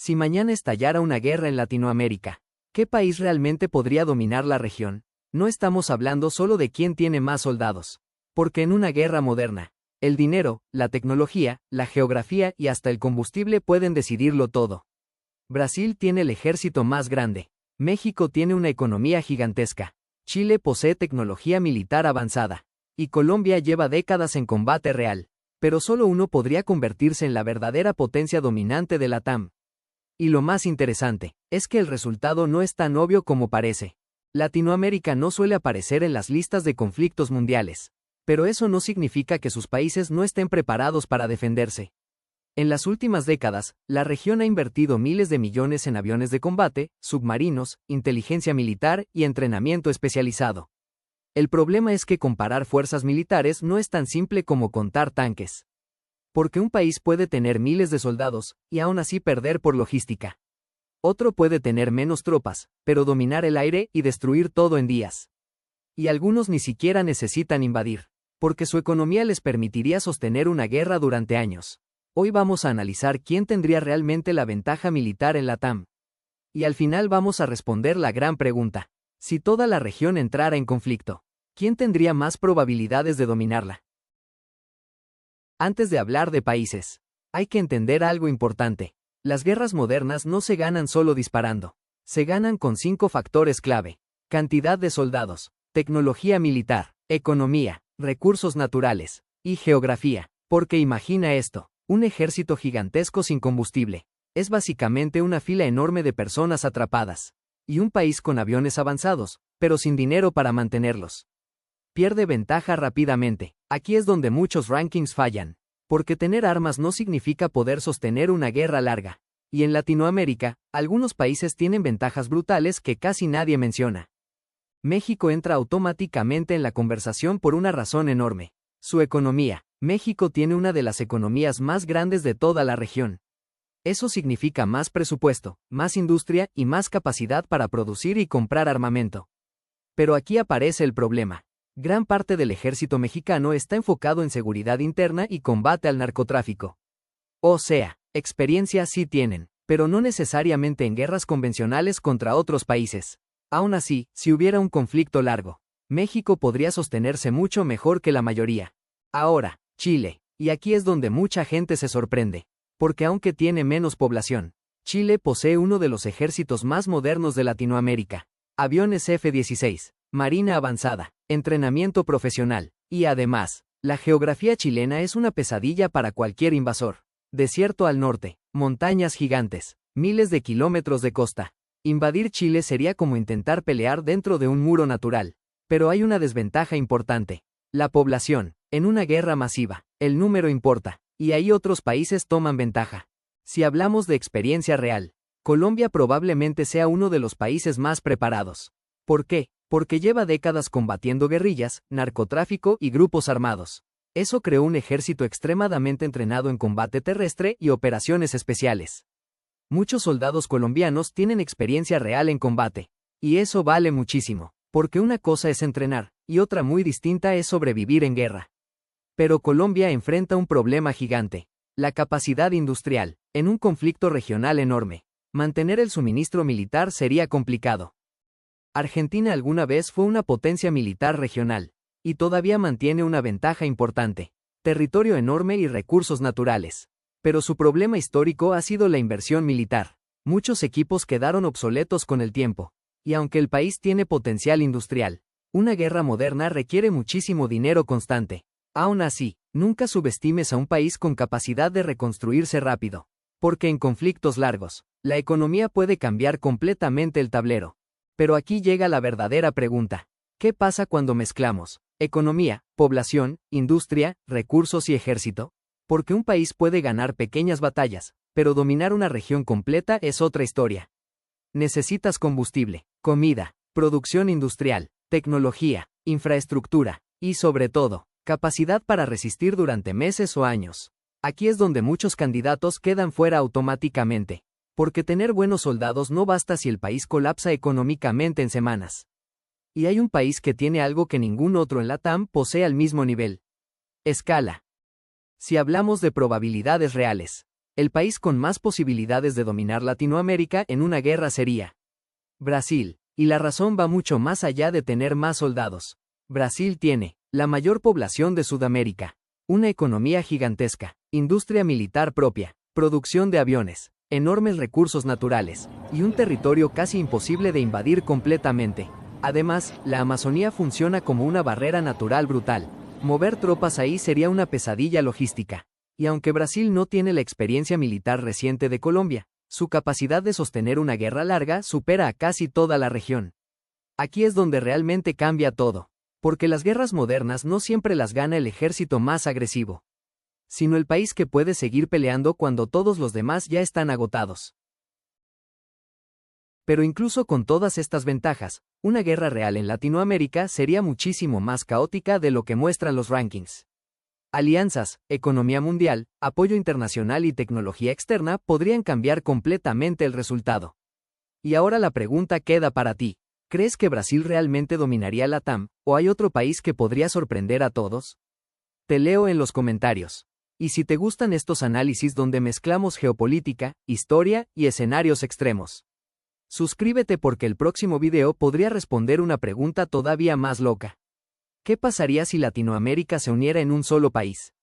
Si mañana estallara una guerra en Latinoamérica, ¿qué país realmente podría dominar la región? No estamos hablando solo de quién tiene más soldados. Porque en una guerra moderna, el dinero, la tecnología, la geografía y hasta el combustible pueden decidirlo todo. Brasil tiene el ejército más grande. México tiene una economía gigantesca. Chile posee tecnología militar avanzada. Y Colombia lleva décadas en combate real. Pero solo uno podría convertirse en la verdadera potencia dominante de la TAM. Y lo más interesante, es que el resultado no es tan obvio como parece. Latinoamérica no suele aparecer en las listas de conflictos mundiales. Pero eso no significa que sus países no estén preparados para defenderse. En las últimas décadas, la región ha invertido miles de millones en aviones de combate, submarinos, inteligencia militar y entrenamiento especializado. El problema es que comparar fuerzas militares no es tan simple como contar tanques. Porque un país puede tener miles de soldados, y aún así perder por logística. Otro puede tener menos tropas, pero dominar el aire y destruir todo en días. Y algunos ni siquiera necesitan invadir, porque su economía les permitiría sostener una guerra durante años. Hoy vamos a analizar quién tendría realmente la ventaja militar en la TAM. Y al final vamos a responder la gran pregunta. Si toda la región entrara en conflicto, ¿quién tendría más probabilidades de dominarla? Antes de hablar de países, hay que entender algo importante. Las guerras modernas no se ganan solo disparando. Se ganan con 5 factores clave: cantidad de soldados, tecnología militar, economía, recursos naturales y geografía. Porque imagina esto, un ejército gigantesco sin combustible. Es básicamente una fila enorme de personas atrapadas. Y un país con aviones avanzados, pero sin dinero para mantenerlos. Pierde ventaja rápidamente. Aquí es donde muchos rankings fallan. Porque tener armas no significa poder sostener una guerra larga. Y en Latinoamérica, algunos países tienen ventajas brutales que casi nadie menciona. México entra automáticamente en la conversación por una razón enorme: su economía. México tiene una de las economías más grandes de toda la región. Eso significa más presupuesto, más industria y más capacidad para producir y comprar armamento. Pero aquí aparece el problema. Gran parte del ejército mexicano está enfocado en seguridad interna y combate al narcotráfico. O sea, experiencia sí tienen, pero no necesariamente en guerras convencionales contra otros países. Aún así, si hubiera un conflicto largo, México podría sostenerse mucho mejor que la mayoría. Ahora, Chile, y aquí es donde mucha gente se sorprende, porque aunque tiene menos población, Chile posee uno de los ejércitos más modernos de Latinoamérica. Aviones F-16, marina avanzada, entrenamiento profesional, y además, la geografía chilena es una pesadilla para cualquier invasor. Desierto al norte, montañas gigantes, miles de kilómetros de costa. Invadir Chile sería como intentar pelear dentro de un muro natural. Pero hay una desventaja importante: la población. En una guerra masiva, el número importa, y ahí otros países toman ventaja. Si hablamos de experiencia real, Colombia probablemente sea uno de los países más preparados. ¿Por qué? Porque lleva décadas combatiendo guerrillas, narcotráfico y grupos armados. Eso creó un ejército extremadamente entrenado en combate terrestre y operaciones especiales. Muchos soldados colombianos tienen experiencia real en combate. Y eso vale muchísimo, porque una cosa es entrenar, y otra muy distinta es sobrevivir en guerra. Pero Colombia enfrenta un problema gigante: la capacidad industrial. En un conflicto regional enorme, mantener el suministro militar sería complicado. Argentina alguna vez fue una potencia militar regional, y todavía mantiene una ventaja importante: territorio enorme y recursos naturales. Pero su problema histórico ha sido la inversión militar. Muchos equipos quedaron obsoletos con el tiempo. Y aunque el país tiene potencial industrial, una guerra moderna requiere muchísimo dinero constante. Aún así, nunca subestimes a un país con capacidad de reconstruirse rápido. Porque en conflictos largos, la economía puede cambiar completamente el tablero. Pero aquí llega la verdadera pregunta: ¿qué pasa cuando mezclamos economía, población, industria, recursos y ejército? Porque un país puede ganar pequeñas batallas, pero dominar una región completa es otra historia. Necesitas combustible, comida, producción industrial, tecnología, infraestructura, y sobre todo, capacidad para resistir durante meses o años. Aquí es donde muchos candidatos quedan fuera automáticamente. Porque tener buenos soldados no basta si el país colapsa económicamente en semanas. Y hay un país que tiene algo que ningún otro en la TAM posee al mismo nivel: escala. Si hablamos de probabilidades reales, El país con más posibilidades de dominar Latinoamérica en una guerra sería Brasil. Y la razón va mucho más allá de tener más soldados. Brasil tiene la mayor población de Sudamérica, una economía gigantesca, industria militar propia, producción de aviones, enormes recursos naturales, y un territorio casi imposible de invadir completamente. Además, la Amazonía funciona como una barrera natural brutal. Mover tropas ahí sería una pesadilla logística. Y aunque Brasil no tiene la experiencia militar reciente de Colombia, su capacidad de sostener una guerra larga supera a casi toda la región. Aquí es donde realmente cambia todo, porque las guerras modernas no siempre las gana el ejército más agresivo, sino el país que puede seguir peleando cuando todos los demás ya están agotados. Pero incluso con todas estas ventajas, una guerra real en Latinoamérica sería muchísimo más caótica de lo que muestran los rankings. Alianzas, economía mundial, apoyo internacional y tecnología externa podrían cambiar completamente el resultado. Y ahora la pregunta queda para ti. ¿Crees que Brasil realmente dominaría la TAM, o hay otro país que podría sorprender a todos? Te leo en los comentarios. Y si te gustan estos análisis donde mezclamos geopolítica, historia y escenarios extremos, suscríbete porque el próximo video podría responder una pregunta todavía más loca. ¿Qué pasaría si Latinoamérica se uniera en un solo país?